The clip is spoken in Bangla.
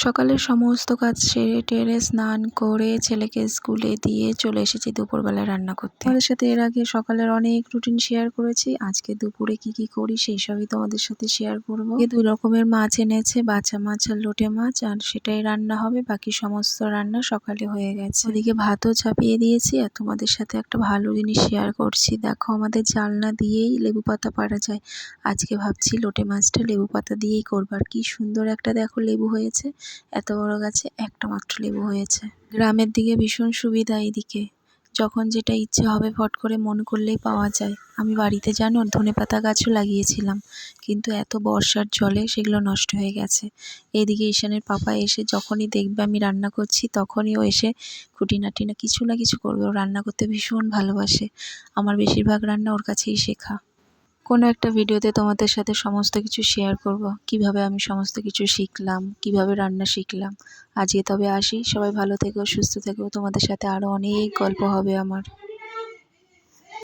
সকালের সমস্ত কাজ সেরে টেরে স্নান করে ছেলেকে স্কুলে দিয়ে চলে এসেছি দুপুরবেলা রান্না করতে। তোমাদের সাথে এর আগে সকালের অনেক রুটিন শেয়ার করেছি। আজকে দুপুরে কি করি সেই সবই তোমাদের সাথে শেয়ার করব। দুই রকমের মাছ এনেছে, বাছা মাছ আর লোটে মাছ, আর সেটাই রান্না হবে। বাকি সমস্ত রান্না সকালে হয়ে গেছে। ওদিকে ভাতও চাপিয়ে দিয়েছি। আর তোমাদের সাথে একটা ভালো জিনিস শেয়ার করছি। দেখো, আমাদের জালনা দিয়েই লেবু পাতা পাড়া যায়। আজকে ভাবছি লোটে মাছটা লেবু পাতা দিয়েই করবো। আর কি সুন্দর একটা দেখো লেবু হয়েছে। এত বড় গাছে একটা মাত্র লেবু হয়েছে। গ্রামের দিকে ভীষণ সুবিধা। এইদিকে যখন যেটা ইচ্ছে হবে ফট করে মন করলেই পাওয়া যায়। আমি বাড়িতে জানো ধনেপাতা গাছও লাগিয়েছিলাম, কিন্তু এত বর্ষার জলে সেগুলো নষ্ট হয়ে গেছে। এইদিকে ঈশানের পাপা এসে যখনই দেখবে আমি রান্না করছি তখনই ও এসে খুঁটিনাটি না কিছু করবে। ও রান্না করতে ভীষণ ভালোবাসে। আমার বেশিরভাগ রান্না ওর কাছেই শেখা। কোনো একটা ভিডিওতে তোমাদের সাথে সমস্ত কিছু শেয়ার করব, কিভাবে আমি সমস্ত কিছু শিখলাম, কিভাবে রান্না শিখলাম। আজকে তবে আসি, সবাই ভালো থেকো, সুস্থ থেকো। তোমাদের সাথে আরও অনেক গল্প হবে আমার।